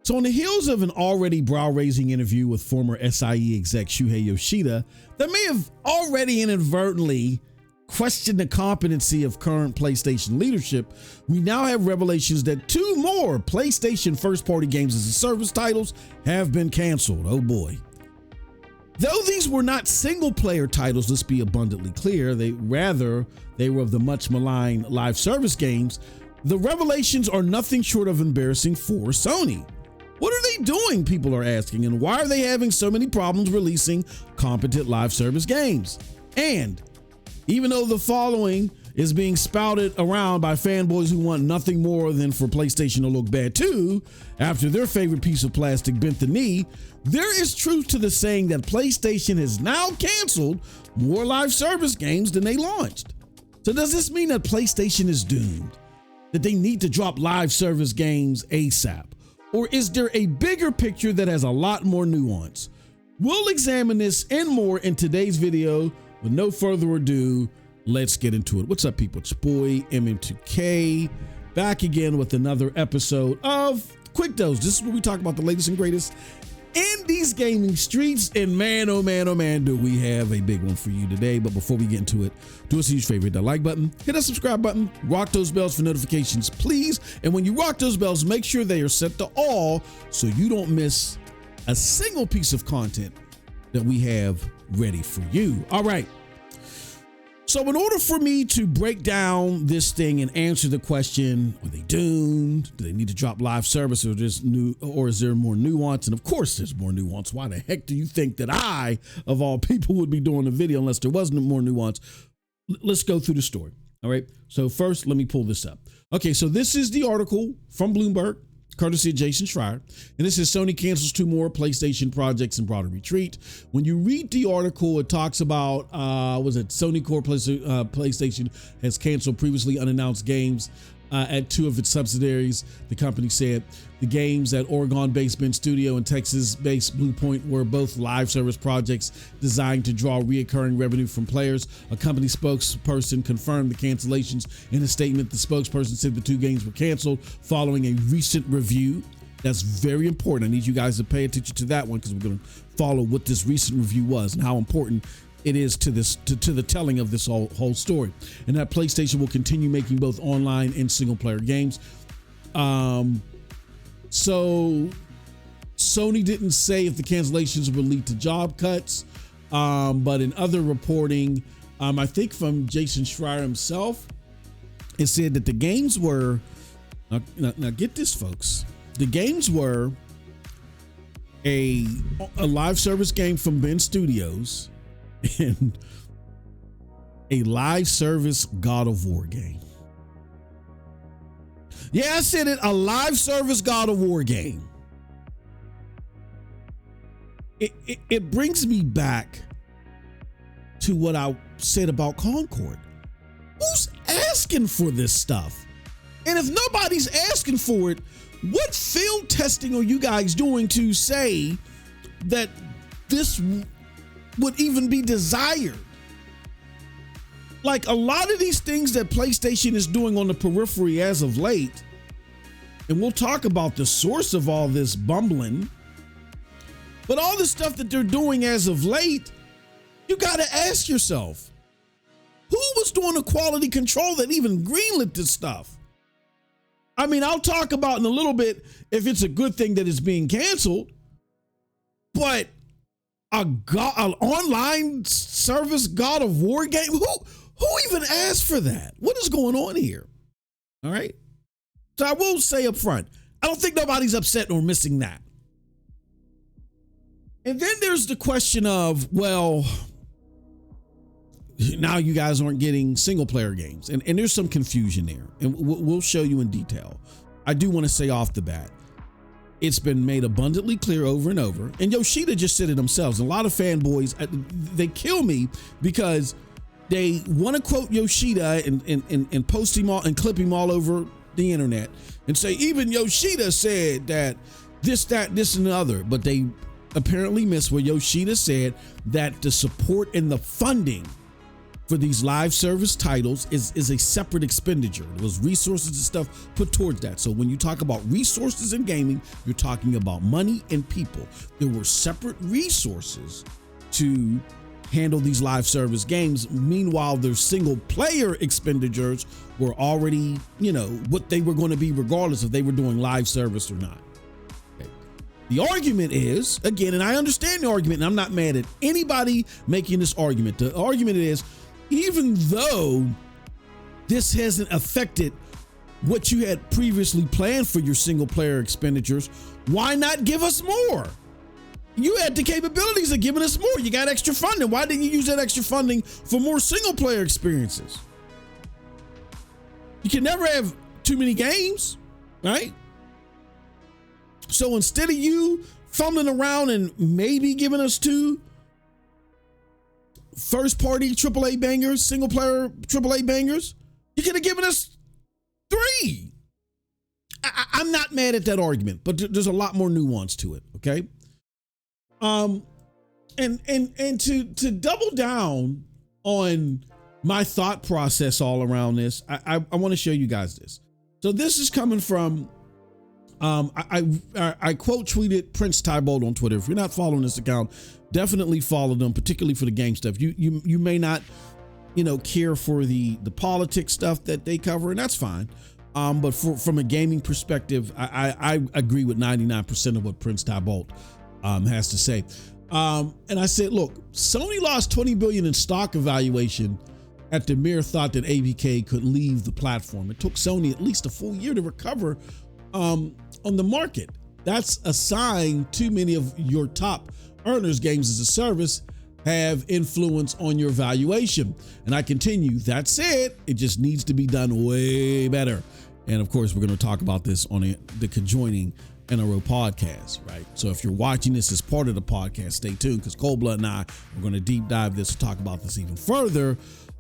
So on the heels of an already brow-raising interview with former SIE exec Shuhei Yoshida that may have already inadvertently questioned the competency of current PlayStation leadership, we now have revelations that 2 more PlayStation first-party games as a service titles have been canceled. Oh boy. Though these were not single-player titles, let's be abundantly clear, they were of the much maligned live service games, the revelations are nothing short of embarrassing for Sony. What are they doing, people are asking, and why are they having so many problems releasing competent live service games? And even though the following is being spouted around by fanboys who want nothing more than for PlayStation to look bad too, after their favorite piece of plastic bent the knee, there is truth to the saying that PlayStation has now canceled more live service games than they launched. So does this mean that PlayStation is doomed? That they need to drop live service games ASAP? Or is there a bigger picture that has a lot more nuance? We'll examine this and more in today's video. With no further ado, let's get into it. What's up, people? It's your boy MM2K, back again with another episode of Quick Dose. This is where we talk about the latest and greatest in these gaming streets. And man, oh man, do we have a big one for you today. But before we get into it, do us a huge favor, hit that like button, hit that subscribe button, rock those bells for notifications, please. And when you rock those bells, make sure they are set to all so you don't miss a single piece of content that we have ready for you. All right. So in order for me to break down this thing and answer the question, are they doomed? Do they need to drop live service, or is there more nuance? And of course there's more nuance. Why the heck do you think that I, of all people, would be doing a video unless there wasn't more nuance? Let's go through the story. All right. So first, let me pull this up. Okay. So this is the article from Bloomberg, courtesy of Jason Schreier. And this is Sony cancels 2 more PlayStation projects in broader retreat. When you read the article, it talks about, Sony Core PlayStation has canceled previously unannounced games at 2 of its subsidiaries. The company said the games at Oregon-based Bend Studio and Texas-based Bluepoint were both live service projects designed to draw reoccurring revenue from players. A company spokesperson confirmed the cancellations in a statement. The spokesperson said the 2 games were canceled following a recent review. That's very important. I need you guys to pay attention to that one because we're going to follow what this recent review was and how important it is to this to the telling of this whole story. And that PlayStation will continue making both online and single player games. So Sony didn't say if the cancellations will lead to job cuts, but in other reporting, I think from Jason Schreier himself, it said that the games were now get this, folks. The games were a live service game from Bend Studios and a live service God of War game. Yeah, I said it, a live service God of War game. It brings me back to what I said about Concord. Who's asking for this stuff? And if nobody's asking for it, what field testing are you guys doing to say that this would even be desired? Like a lot of these things that PlayStation is doing on the periphery as of late, and we'll talk about the source of all this bumbling, but all the stuff that they're doing as of late, you got to ask yourself, who was doing the quality control that even greenlit this stuff? I mean, I'll talk about in a little bit if it's a good thing that it's being canceled, but an online service God of War game? Who even asked for that? What is going on here? All right. So I will say up front, I don't think nobody's upset or missing that. And then there's the question of, well, now you guys aren't getting single player games. And there's some confusion there. And we'll show you in detail. I do want to say off the bat, it's been made abundantly clear over and over. And Yoshida just said it themselves. A lot of fanboys, they kill me because they want to quote Yoshida and post him all and clip him all over the internet and say, even Yoshida said that this, and the other. But they apparently missed where Yoshida said that the support and the funding for these live service titles is a separate expenditure. There was resources and stuff put towards that. So when you talk about resources in gaming, you're talking about money and people. There were separate resources to handle these live service games. Meanwhile, their single player expenditures were already, what they were going to be regardless if they were doing live service or not. Okay. The argument is, again, and I understand the argument, and I'm not mad at anybody making this argument. The argument is, even though this hasn't affected what you had previously planned for your single player expenditures, why not give us more? You had the capabilities of giving us more. You got extra funding. Why didn't you use that extra funding for more single player experiences? You can never have too many games, right? So instead of you fumbling around and maybe giving us 2 first party AAA bangers, single player AAA bangers, you could have given us 3. I'm not mad at that argument, but there's a lot more nuance to it. Okay. And to double down on my thought process all around this, I want to show you guys this. So this is coming from, I quote tweeted Prince Tybold on Twitter. If you're not following this account, definitely follow them, particularly for the game stuff. You may not, care for the politics stuff that they cover, and that's fine. But from a gaming perspective, I agree with 99% of what Prince Tybold has to say. And I said, look, Sony lost $20 billion in stock evaluation at the mere thought that ABK could leave the platform. It took Sony at least a full year to recover on the market. That's a sign too many of your top earners games as a service have influence on your valuation. And I continue, that said, it just needs to be done way better. And of course, we're going to talk about this on the conjoining NRO podcast, right? So if you're watching this as part of the podcast, stay tuned, because Cold Blood and I are going to deep dive this and talk about this even further.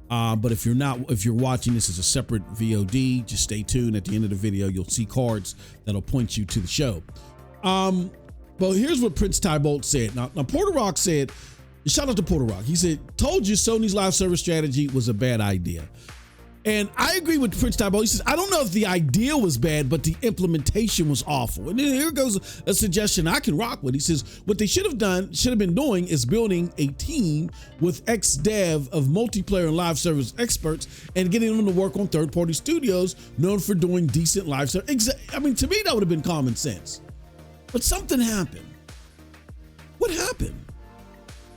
But if you're watching this as a separate VOD, just stay tuned. At the end of the video, you'll see cards that'll point you to the show. But here's what Prince Tybold said. Now Porter Rock said, shout out to Porter Rock. He said, told you Sony's live service strategy was a bad idea. And I agree with Prince Tybold. He says, I don't know if the idea was bad, but the implementation was awful. And then here goes a suggestion I can rock with. He says, what they should have been doing is building a team with ex-dev of multiplayer and live service experts and getting them to work on third-party studios known for doing decent live service. I mean, to me, that would have been common sense. But something happened. What happened?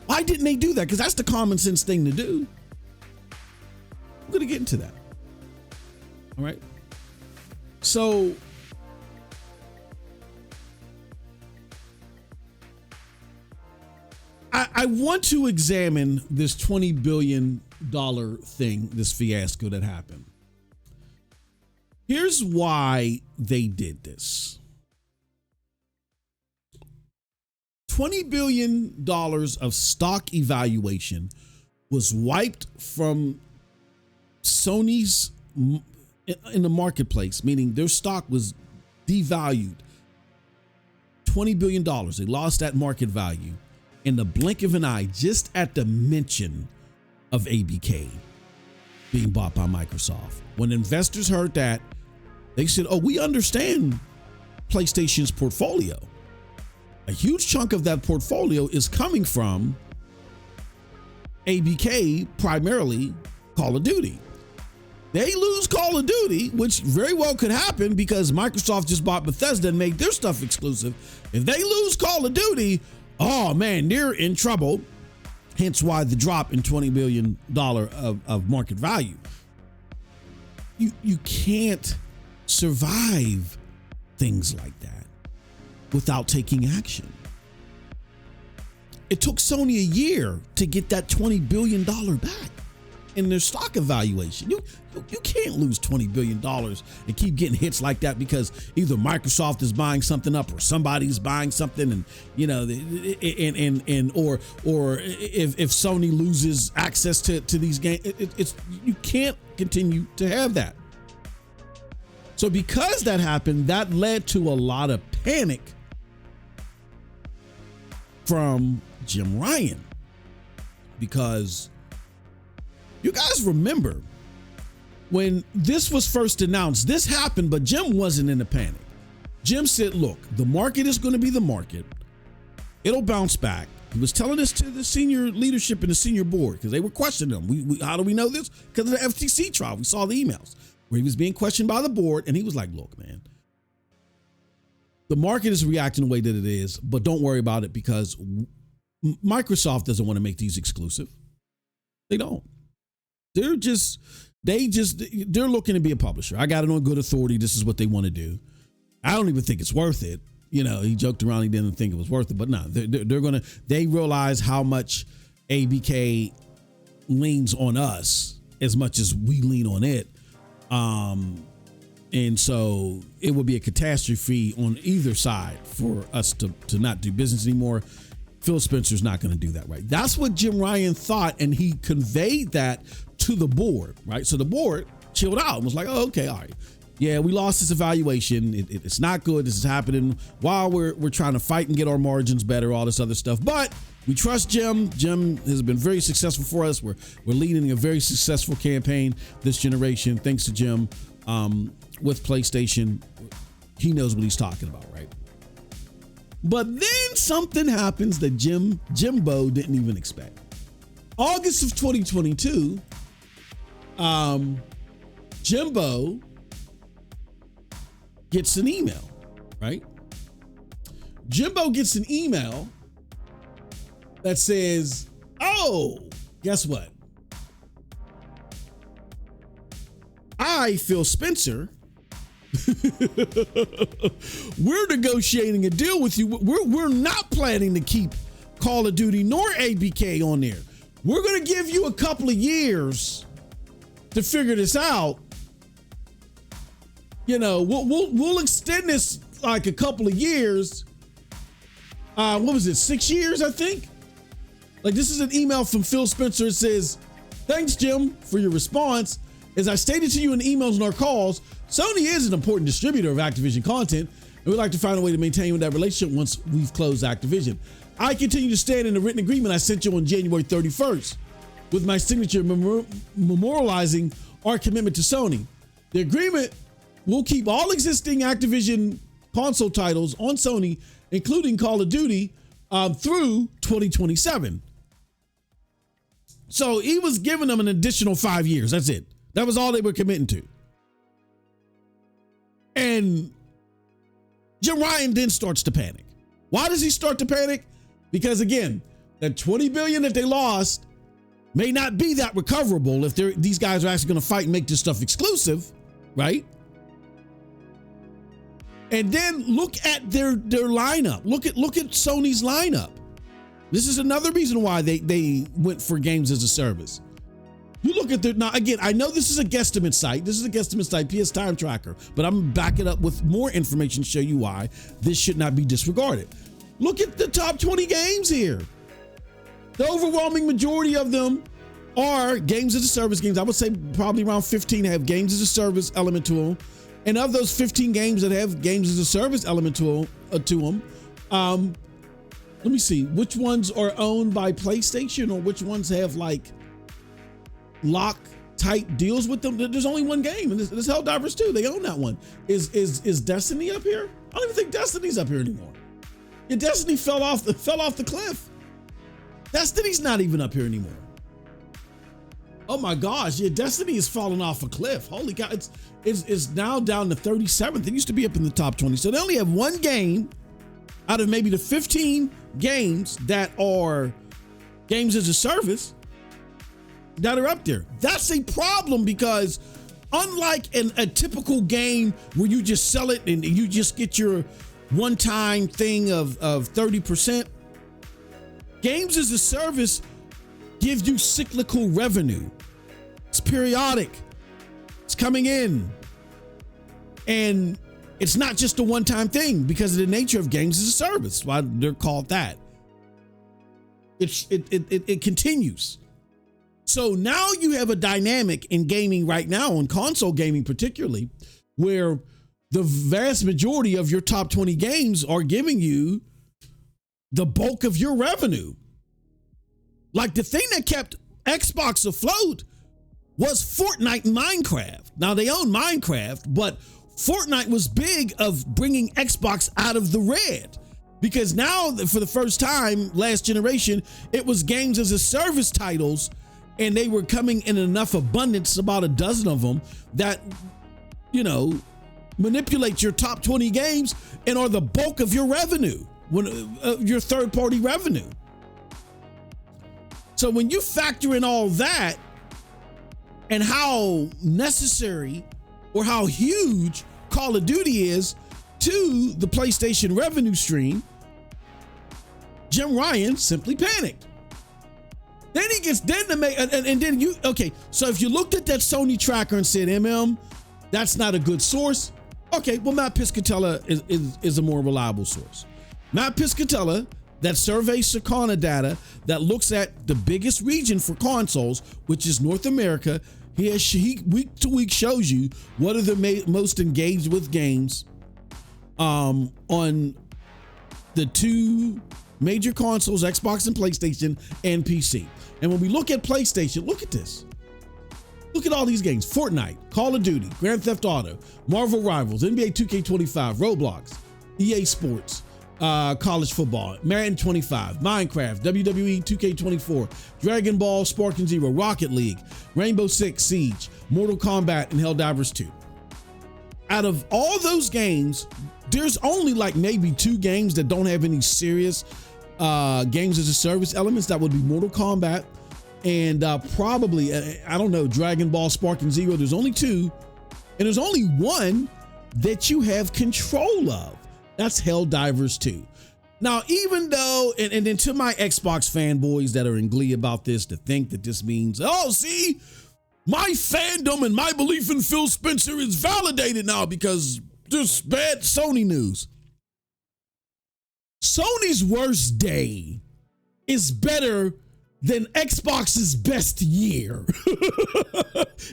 Why didn't they do that? Because that's the common sense thing to do. We're going to get into that. All right. So I want to examine this $20 billion thing, this fiasco that happened. Here's why they did this. $20 billion of stock evaluation was wiped from Sony's in the marketplace, meaning their stock was devalued. $20 billion. They lost that market value in the blink of an eye, just at the mention of ABK being bought by Microsoft. When investors heard that, they said, oh, we understand PlayStation's portfolio. A huge chunk of that portfolio is coming from ABK, primarily Call of Duty. They lose Call of Duty, which very well could happen because Microsoft just bought Bethesda and made their stuff exclusive. If they lose Call of Duty, oh man, they're in trouble. Hence why the drop in $20 billion of market value. You can't survive things like that without taking action. It took Sony a year to get that $20 billion back in their stock evaluation. You can't lose $20 billion and keep getting hits like that because either Microsoft is buying something up or somebody's buying something, and or if Sony loses access to these games, it's you can't continue to have that. So because that happened, that led to a lot of panic from Jim Ryan, because You guys remember when this was first announced, this happened, but Jim wasn't in a panic. Jim said, look, the market is going to be the market. It'll bounce back. He was telling this to the senior leadership and the senior board because they were questioning him. How do we know this? Because of the FTC trial. We saw the emails where he was being questioned by the board, and he was like, look, man, the market is reacting the way that it is, but don't worry about it because Microsoft doesn't want to make these exclusive. They don't. They're looking to be a publisher. I got it on good authority. This is what they want to do. I don't even think it's worth it. You know, he joked around. He didn't think it was worth it, but no, they realize how much ABK leans on us as much as we lean on it. And so it would be a catastrophe on either side for us to not do business anymore. Phil Spencer's not going to do that, right? That's what Jim Ryan thought, and he conveyed that to the board, right? So the board chilled out and was like, oh, okay, all right. Yeah, we lost this evaluation. It's not good. This is happening while we're trying to fight and get our margins better, all this other stuff. But we trust Jim. Jim has been very successful for us. We're leading a very successful campaign this generation, thanks to Jim with PlayStation. He knows what he's talking about, right? But then something happens that Jimbo didn't even expect. August of 2022, Jimbo gets an email, right? Jimbo gets an email that says, oh, guess what? I, Phil Spencer, we're negotiating a deal with you. We're not planning to keep Call of Duty nor ABK on there. We're going to give you a couple of years to figure this out. You know, we'll extend this like a couple of years. What was it? 6 years, I think. Like, this is an email from Phil Spencer. It says, thanks, Jim, for your response. As I stated to you in emails and our calls, Sony is an important distributor of Activision content, and we'd like to find a way to maintain that relationship once we've closed Activision. I continue to stand in the written agreement I sent you on January 31st with my signature memorializing our commitment to Sony. The agreement will keep all existing Activision console titles on Sony, including Call of Duty, through 2027. So he was giving them an additional 5 years. That's it. That was all they were committing to. And Jim Ryan then starts to panic. Why does he start to panic? Because again, that $20 billion that they lost may not be that recoverable if these guys are actually going to fight and make this stuff exclusive, right? And then look at their lineup. Look at Sony's lineup. This is another reason why they went for games as a service. You look at now again, I know this is a guesstimate site. This is a guesstimate site, PS Time Tracker, but I'm gonna back it up with more information to show you why this should not be disregarded. Look at the top 20 games here. The overwhelming majority of them are games as a service games. I would say probably around 15 have games as a service element to them. And of those 15 games that have games as a service element to them, let me see, which ones are owned by PlayStation or which ones have like lock type deals with them. There's only one game, and it's Helldivers 2. They own that one. Is Destiny up here? I don't even think Destiny's up here anymore. Yeah, Destiny fell off the cliff. Destiny's not even up here anymore. Oh my gosh, yeah, Destiny is falling off a cliff. Holy cow, it's now down to 37th. It used to be up in the top 20. So they only have one game out of maybe the 15 games that are games as a service that are up there. That's a problem because unlike a typical game where you just sell it and you just get your one-time thing of 30%, games as a service gives you cyclical revenue. It's periodic. It's coming in. And it's not just a one-time thing because of the nature of games as a service. Why they're called that. It continues. So now you have a dynamic in gaming right now, on console gaming particularly, where the vast majority of your top 20 games are giving you the bulk of your revenue. Like the thing that kept Xbox afloat was Fortnite and Minecraft. Now they own Minecraft, but Fortnite was big of bringing Xbox out of the red, because now for the first time last generation, it was games as a service titles, and they were coming in enough abundance, about a dozen of them, that, you know, manipulate your top 20 games and are the bulk of your revenue, your third party revenue. So when you factor in all that and how necessary or how huge Call of Duty is to the PlayStation revenue stream, Jim Ryan simply panicked. Then he gets okay. So if you looked at that Sony tracker and said, that's not a good source. Okay, well, Matt Piscatella is a more reliable source. Matt Piscatella, that surveys Circana data that looks at the biggest region for consoles, which is North America. He week to week shows you what are the most engaged with games on the two major consoles, Xbox and PlayStation, and PC. And when we look at PlayStation, look at this. Look at all these games: Fortnite, Call of Duty, Grand Theft Auto, Marvel Rivals, NBA 2K25, Roblox, EA Sports, college football, Madden 25, Minecraft, WWE 2K24, Dragon Ball, Sparking Zero, Rocket League, Rainbow Six Siege, Mortal Kombat, and Helldivers 2. Out of all those games, there's only like maybe 2 games that don't have any serious games as a service elements. That would be Mortal Kombat and probably, I don't know, Dragon Ball, Sparking Zero. There's only 2, and there's only one that you have control of. That's Helldivers 2. Now, even though, and then to my Xbox fanboys that are in glee about this, to think that this means, oh, see, my fandom and my belief in Phil Spencer is validated now because there's bad Sony news. Sony's worst day is better than Xbox's best year.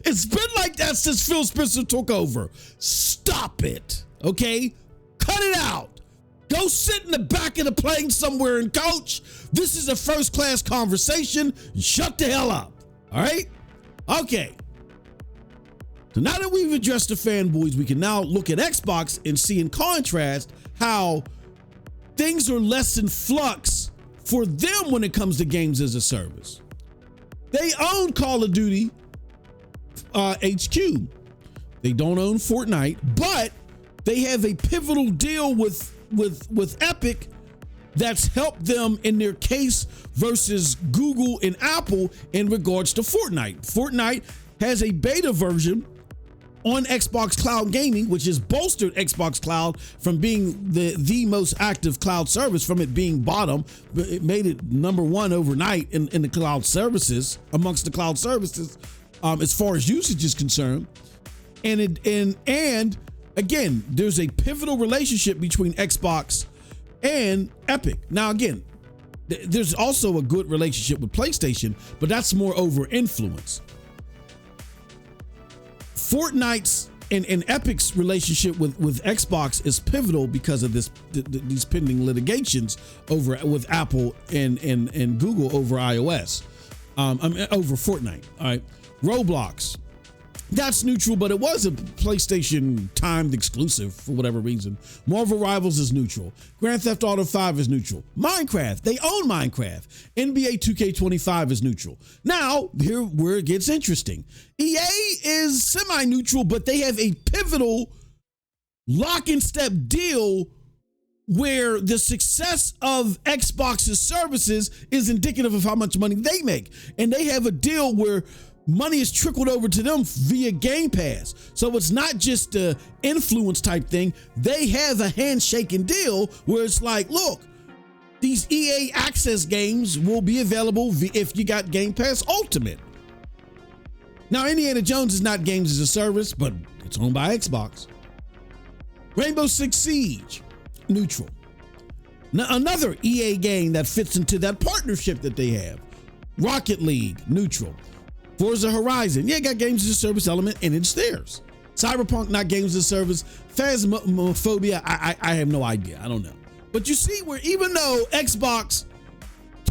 It's been like that since Phil Spencer took over. Stop it, okay? Cut it out. Go sit in the back of the plane somewhere and coach. This is a first-class conversation. Shut the hell up, all right? Okay. So now that we've addressed the fanboys, we can now look at Xbox and see in contrast how things are less in flux for them when it comes to games as a service. They own Call of Duty HQ. They don't own Fortnite, but they have a pivotal deal with Epic that's helped them in their case versus Google and Apple in regards to Fortnite. Fortnite has a beta version on Xbox Cloud Gaming, which has bolstered Xbox Cloud from being the most active cloud service, from it being bottom. It made it number 1 overnight in the cloud services, amongst the cloud services, as far as usage is concerned. And again, there's a pivotal relationship between Xbox and Epic. Now, again, there's also a good relationship with PlayStation, but that's more over influence. Fortnite's and Epic's relationship with Xbox is pivotal because of these pending litigations with Apple and Google over iOS, over Fortnite. All right, Roblox. That's neutral, but it was a PlayStation timed exclusive for whatever reason. Marvel Rivals is neutral. Grand Theft Auto 5 is neutral. Minecraft, they own Minecraft. NBA 2K25 is neutral. Now, here where it gets interesting. EA is semi-neutral, but they have a pivotal lock and step deal where the success of Xbox's services is indicative of how much money they make. And they have a deal where money is trickled over to them via Game Pass. So it's not just a influence type thing. They have a handshaking deal where it's like, look, these EA access games will be available if you got Game Pass Ultimate. Now, Indiana Jones is not games as a service, but it's owned by Xbox. Rainbow Six Siege, neutral. Now, another EA game that fits into that partnership that they have. Rocket League, neutral. Forza Horizon, yeah, got games as a service element, and it's theirs. Cyberpunk, not games as a service. Phasmophobia, I have no idea. I don't know. But you see where even though Xbox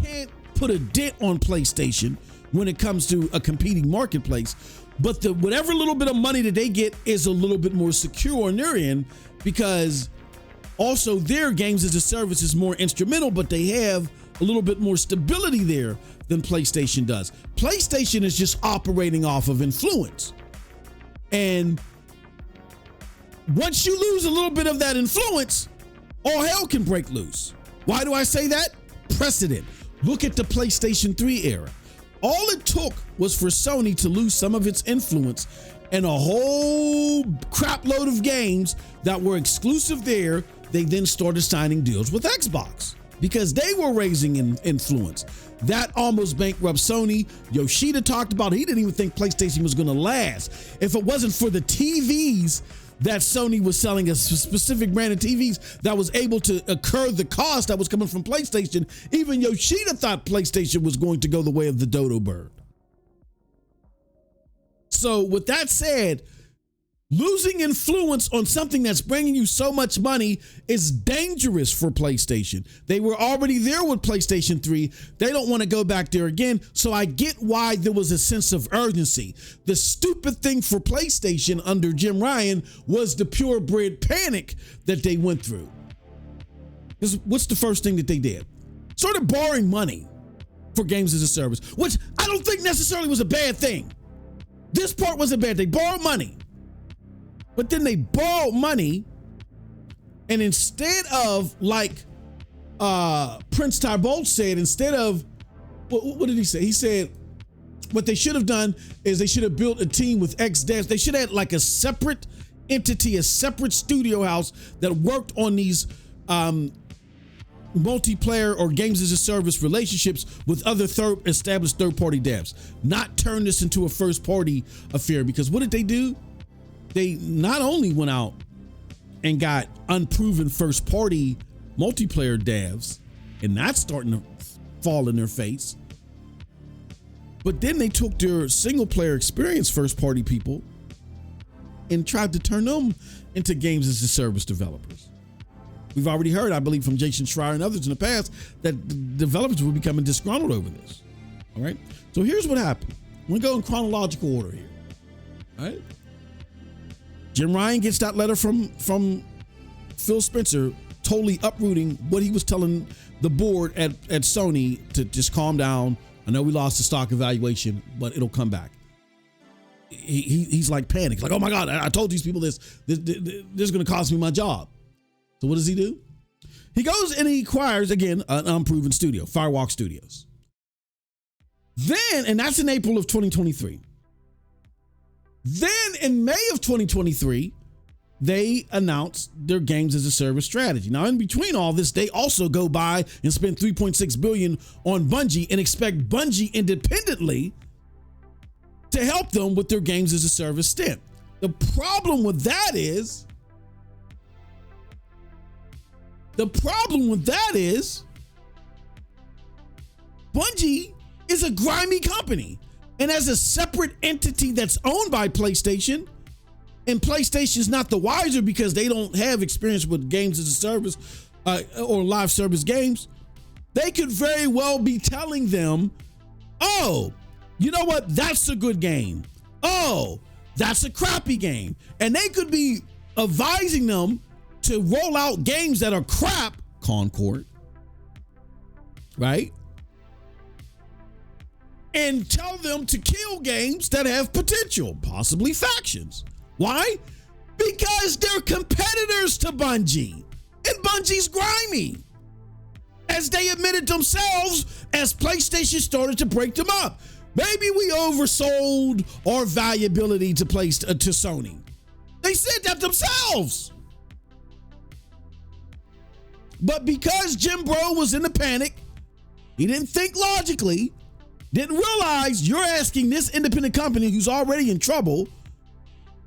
can't put a dent on PlayStation when it comes to a competing marketplace, but whatever little bit of money that they get is a little bit more secure on their end, because also their games as a service is more instrumental, but they have a little bit more stability there than PlayStation does. PlayStation is just operating off of influence. And once you lose a little bit of that influence, all hell can break loose. Why do I say that? Precedent. Look at the PlayStation 3 era. All it took was for Sony to lose some of its influence, and a whole crap load of games that were exclusive there, they then started signing deals with Xbox because they were raising in influence. That almost bankrupt Sony. Yoshida talked about he didn't even think PlayStation was going to last. If it wasn't for the TVs that Sony was selling, a specific brand of TVs that was able to incur the cost that was coming from PlayStation, even Yoshida thought PlayStation was going to go the way of the dodo bird. So with that said, losing influence on something that's bringing you so much money is dangerous for PlayStation. They were already there with PlayStation 3. They don't want to go back there again. So I get why there was a sense of urgency. The stupid thing for PlayStation under Jim Ryan was the purebred panic that they went through. What's the first thing that they did? Started borrowing money for games as a service, which I don't think necessarily was a bad thing. This part wasn't bad. They borrowed money. But then they borrowed money, and instead of, like Prince Tybolt said, instead of, what did he say? He said what they should have done is they should have built a team with ex-devs. They should have had like a separate entity, a separate studio house that worked on these multiplayer or games as a service relationships with other established third-party devs. Not turn this into a first-party affair, because what did they do? They not only went out and got unproven first-party multiplayer devs, and that's starting to fall in their face, but then they took their single-player experience first-party people and tried to turn them into games as a service developers. We've already heard, I believe, from Jason Schreier and others in the past that developers were becoming disgruntled over this. All right. So here's what happened. We're going to go in chronological order here. All right. Jim Ryan gets that letter from Phil Spencer, totally uprooting what he was telling the board at Sony to just calm down. I know we lost the stock evaluation, but it'll come back. He's like panicked, like, oh my God, I told these people this is going to cost me my job. So what does he do? He goes and he acquires, again, an unproven studio, Firewalk Studios. Then, and that's in April of 2023. Then in May of 2023, they announced their games as a service strategy. Now, in between all this, they also go by and spend $3.6 billion on Bungie and expect Bungie independently to help them with their games as a service stint. The problem with that is, Bungie is a grimy company. And as a separate entity that's owned by PlayStation, and PlayStation's not the wiser because they don't have experience with games as a service or live service games, they could very well be telling them, oh, you know what? That's a good game. Oh, that's a crappy game. And they could be advising them to roll out games that are crap, Concord, right? And tell them to kill games that have potential, possibly factions. Why? Because they're competitors to Bungie, and Bungie's grimy, as they admitted themselves as PlayStation started to break them up. Maybe we oversold our valuability to Sony. They said that themselves. But because Jim Bro was in a panic, he didn't think logically, didn't realize you're asking this independent company who's already in trouble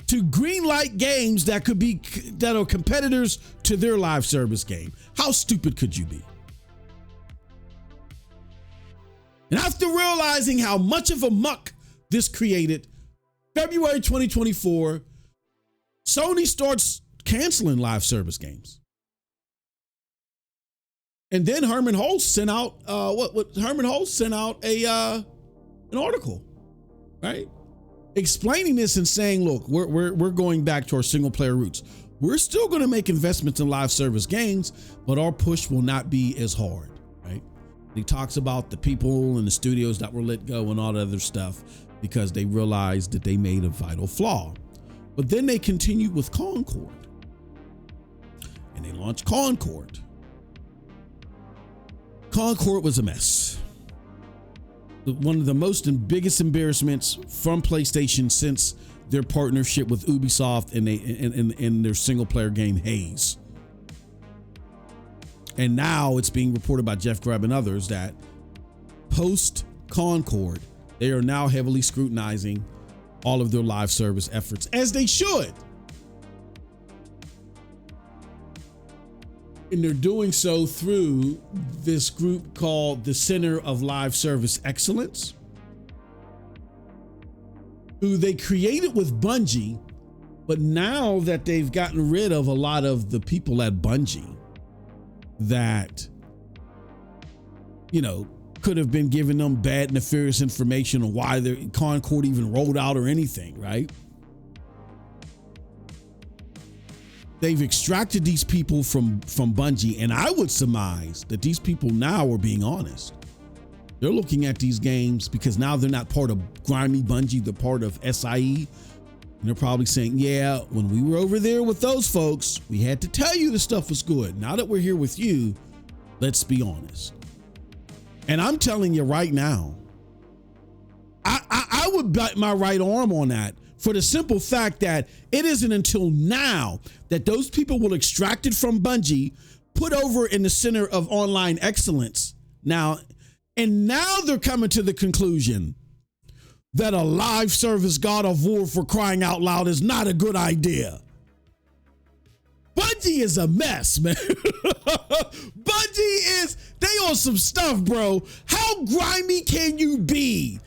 to greenlight games that are competitors to their live service game. How stupid could you be? And after realizing how much of a muck this created, February 2024, Sony starts canceling live service games. And then Herman Holtz sent out Herman Holtz sent out an article, right? explaining this and saying, look, we're going back to our single player roots. We're still going to make investments in live service games, but our push will not be as hard, right? He talks about the people in the studios that were let go and all that other stuff because they realized that they made a vital flaw. But then they continued with Concord, and they launched Concord. Concord was a mess. One of the most and biggest embarrassments from PlayStation since their partnership with Ubisoft and their single player game Haze. And now it's being reported by Jeff Grubb and others that post Concord, they are now heavily scrutinizing all of their live service efforts, as they should. And they're doing so through this group called the Center of Live Service Excellence, who they created with Bungie, but now that they've gotten rid of a lot of the people at Bungie that, you know, could have been giving them bad, nefarious information on why their Concord even rolled out or anything, right? They've extracted these people from Bungie, and I would surmise that these people now are being honest. They're looking at these games because now they're not part of grimy Bungie, they're part of SIE. And they're probably saying, yeah, when we were over there with those folks, we had to tell you the stuff was good. Now that we're here with you, let's be honest. And I'm telling you right now, I would bet my right arm on that for the simple fact that it isn't until now that those people will extract it from Bungie, put over in the Center of Online Excellence now, and now they're coming to the conclusion that a live service God of War, for crying out loud, is not a good idea. Bungie is a mess, man. Bungie is, they on some stuff, bro. How grimy can you be?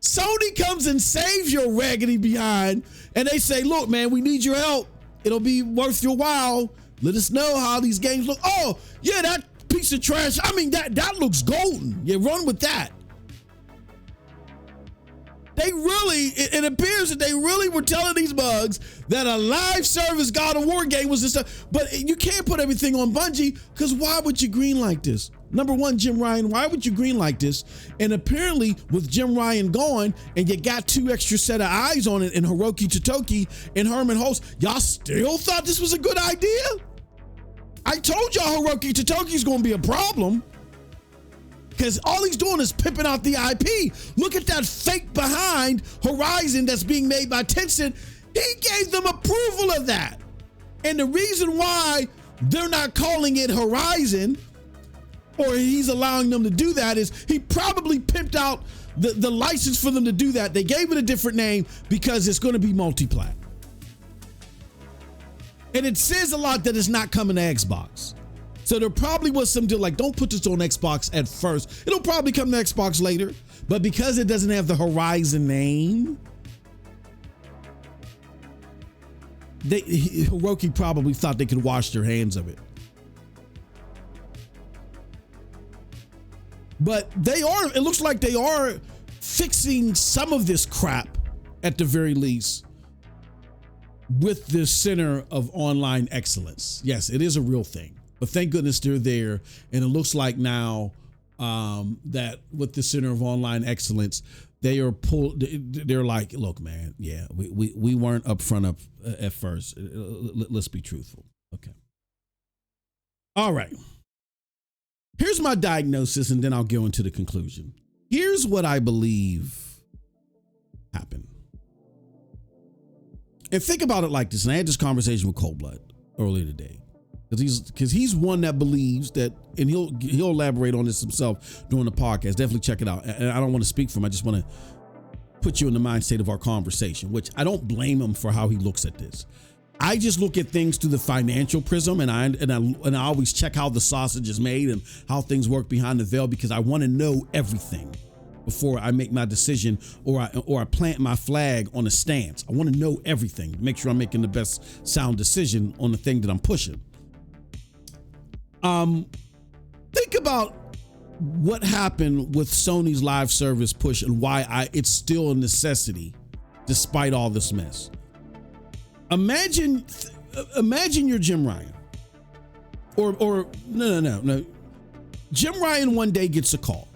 Sony comes and saves your raggedy behind, and they say, look, man, we need your help. It'll be worth your while. Let us know how these games look. Oh, yeah, that piece of trash. I mean, that looks golden. Yeah, run with that. They really, it appears that they really were telling these bugs that a live service God of War game was this stuff. But you can't put everything on Bungie, because why would you green like this? Number one, Jim Ryan, why would you green like this? And apparently with Jim Ryan gone and you got two extra set of eyes on it in Hiroki Totoki and Herman Holtz, y'all still thought this was a good idea? I told y'all Hiroki Totoki's going to be a problem, because all he's doing is pimping out the IP. Look at that fake behind Horizon that's being made by Tencent. He gave them approval of that. And the reason why they're not calling it Horizon, or he's allowing them to do that, is he probably pimped out the license for them to do that. They gave it a different name because it's going to be multi-plat. And it says a lot that it's not coming to Xbox. So there probably was some deal like, don't put this on Xbox at first. It'll probably come to Xbox later. But because it doesn't have the Horizon name, Hiroki probably thought they could wash their hands of it. But they are, it looks like they are fixing some of this crap at the very least with this Center of Online Excellence. Yes, it is a real thing. But thank goodness they're there. And it looks like now that with the Center of Online Excellence, they are they're like, look, man, yeah, we weren't upfront up at first. Let's be truthful. Okay. All right. Here's my diagnosis, and then I'll go into the conclusion. Here's what I believe happened. And think about it like this. And I had this conversation with Coldblood earlier today. Because he's one that believes that, and he'll elaborate on this himself during the podcast. Definitely check it out. And I don't want to speak for him. I just want to put you in the mind state of our conversation, which I don't blame him for how he looks at this. I just look at things through the financial prism, and I always check how the sausage is made and how things work behind the veil, because I want to know everything before I make my decision or I plant my flag on a stance. I want to know everything, make sure I'm making the best sound decision on the thing that I'm pushing. Think about what happened with Sony's live service push and why it's still a necessity despite all this mess. Imagine you're Jim Ryan. Or no. Jim Ryan one day gets a call.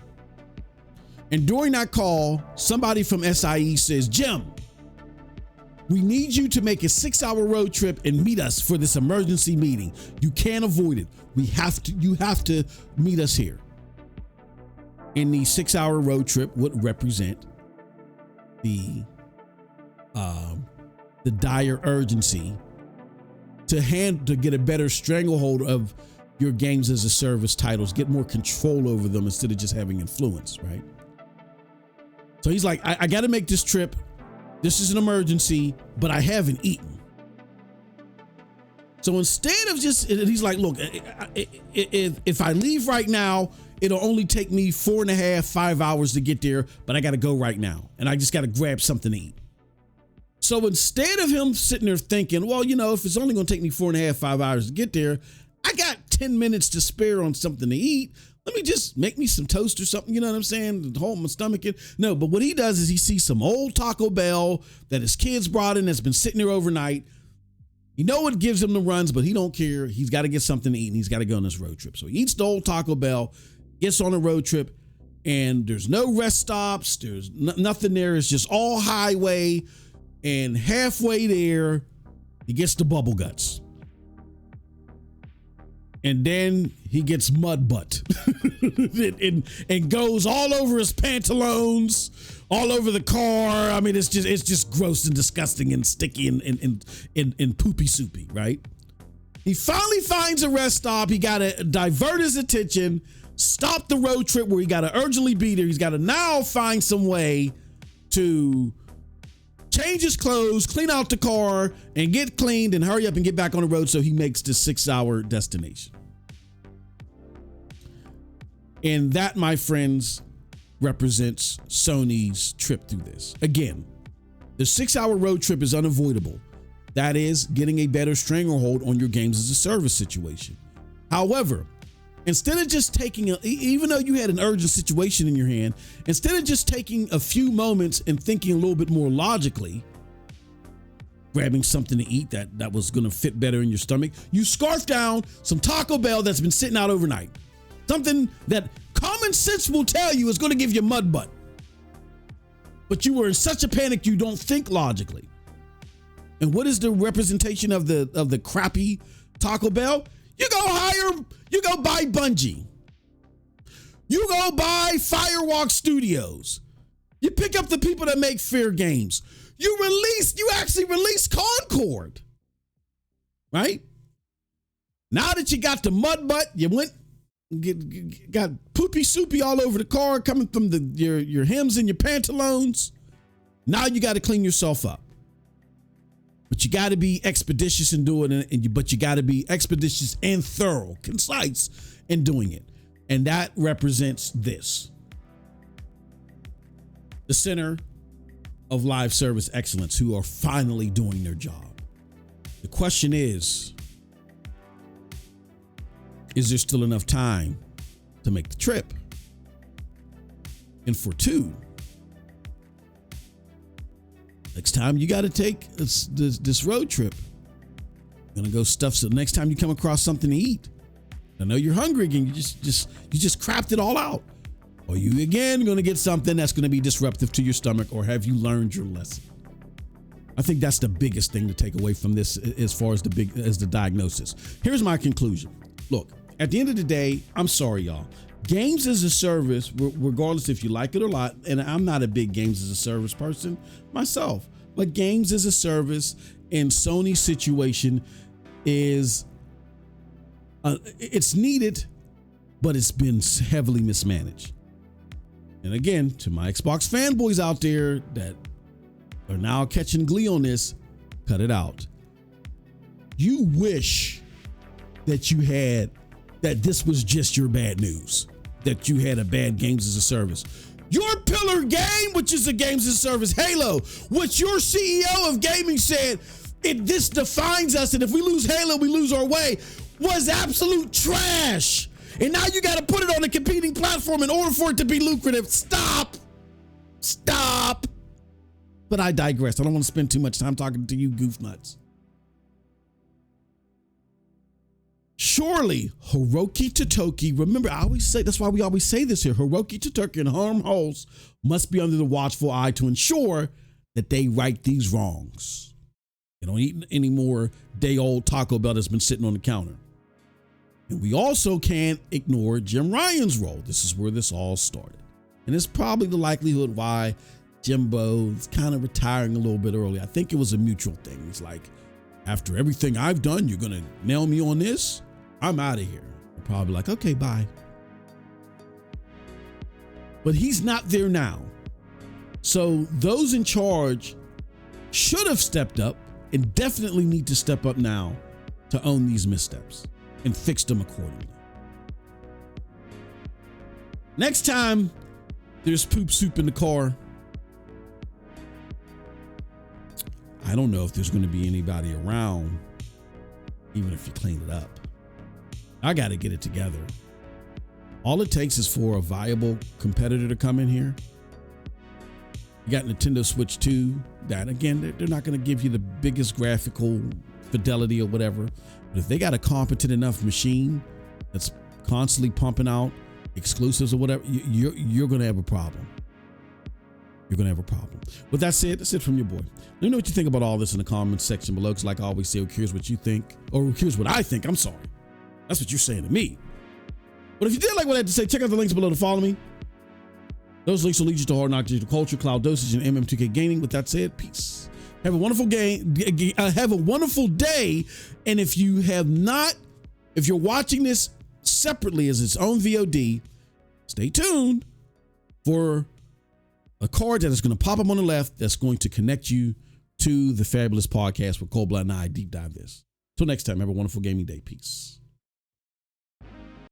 And during that call, somebody from SIE says, Jim, we need you to make a 6-hour road trip and meet us for this emergency meeting. You can't avoid it. You have to meet us here. And the 6-hour road trip would represent the dire urgency to get a better stranglehold of your games as a service titles, get more control over them instead of just having influence, right? So he's like, I got to make this trip. This is an emergency, but I haven't eaten. So instead of he's like, look, if I leave right now, it'll only take me 4.5-5 hours to get there, but I got to go right now. And I just got to grab something to eat. So instead of him sitting there thinking, well, if it's only going to take me 4.5-5 hours to get there, I got 10 minutes to spare on something to eat. Let me just make me some toast or something, you know what I'm saying, to hold my stomach in. No, but what he does is he sees some old Taco Bell that his kids brought in that's been sitting there overnight. You know what gives him the runs, but he don't care. He's got to get something to eat, and he's got to go on this road trip. So he eats the old Taco Bell, gets on a road trip, and there's no rest stops. There's nothing there. It's just all highway. And halfway there, he gets the bubble guts. And then he gets mud butt and goes all over his pantaloons, all over the car. I mean, it's just gross and disgusting and sticky and poopy soupy, right? He finally finds a rest stop. He got to divert his attention, stop the road trip where he got to urgently be there. He's got to now find some way to change his clothes, clean out the car, and get cleaned and hurry up and get back on the road so he makes the 6-hour destination. And that, my friends, represents Sony's trip through this. Again, the 6-hour road trip is unavoidable. That is getting a better stranglehold on your games as a service situation. However, instead of just taking, even though you had an urgent situation in your hand, instead of just taking a few moments and thinking a little bit more logically, grabbing something to eat that was going to fit better in your stomach, you scarf down some Taco Bell that's been sitting out overnight. Something that common sense will tell you is going to give you mud butt. But you were in such a panic you don't think logically. And what is the representation of the crappy Taco Bell? You go buy Bungie. You go buy Firewalk Studios. You pick up the people that make fair games. You actually release Concord. Right? Now that you got the mud butt, you got poopy soupy all over the car coming from your hems and your pantaloons. Now you got to clean yourself up. But you got to be expeditious in doing it, but you got to be expeditious and thorough, concise in doing it. And that represents this. The Center of Live Service Excellence, who are finally doing their job. The question is there still enough time to make the trip? And for two, next time you got to take this road trip, you're gonna go stuff. So next time you come across something to eat, I know you're hungry again. You just crapped it all out, or you again gonna get something that's gonna be disruptive to your stomach, or have you learned your lesson? I think that's the biggest thing to take away from this, as far as the diagnosis. Here's my conclusion. Look, at the end of the day, I'm sorry, y'all. Games as a service, regardless if you like it or not, and I'm not a big games as a service person myself, but games as a service in Sony's situation is, it's needed, but it's been heavily mismanaged. And again, to my Xbox fanboys out there that are now catching glee on this, cut it out. You wish that this was just your bad news, that you had a bad games as a service. Your pillar game, which is a games as a service, Halo, which your CEO of gaming said, this defines us, and if we lose Halo, we lose our way, was absolute trash. And now you got to put it on a competing platform in order for it to be lucrative. Stop. But I digress. I don't want to spend too much time talking to you goof nuts. Surely Hiroki Totoki, remember I always say, that's why we always say this here, Hiroki Totoki and Harm Host must be under the watchful eye to ensure that they right these wrongs. They don't eat any more day-old Taco Bell that's been sitting on the counter. And we also can't ignore Jim Ryan's role. This is where this all started. And it's probably the likelihood why Jimbo is kind of retiring a little bit early. I think it was a mutual thing. It's like, after everything I've done, you're going to nail me on this? I'm out of here. They're probably like, okay, bye. But he's not there now. So those in charge should have stepped up and definitely need to step up now to own these missteps and fix them accordingly. Next time there's poop soup in the car, I don't know if there's going to be anybody around, even if you clean it up. I got to get it together. All it takes is for a viable competitor to come in here. You got Nintendo Switch 2. That, again, they're not going to give you the biggest graphical fidelity or whatever. But if they got a competent enough machine that's constantly pumping out exclusives or whatever, you're going to have a problem. You're going to have a problem. With that said, that's it from your boy. Let me know what you think about all this in the comments section below. Because like I always say, here's what you think. Or here's what I think. I'm sorry. That's what you're saying to me. But if you did like what I had to say, check out the links below to follow me. Those links will lead you to Hard Knock Digital Culture, Cloud Dosage, and MM2K Gaming. With that said, peace. Have a wonderful have a wonderful day. And if you're watching this separately as its own VOD, stay tuned for a card that is going to pop up on the left that's going to connect you to the fabulous podcast where Cold Blood and I deep dive this. Till next time, have a wonderful gaming day. Peace.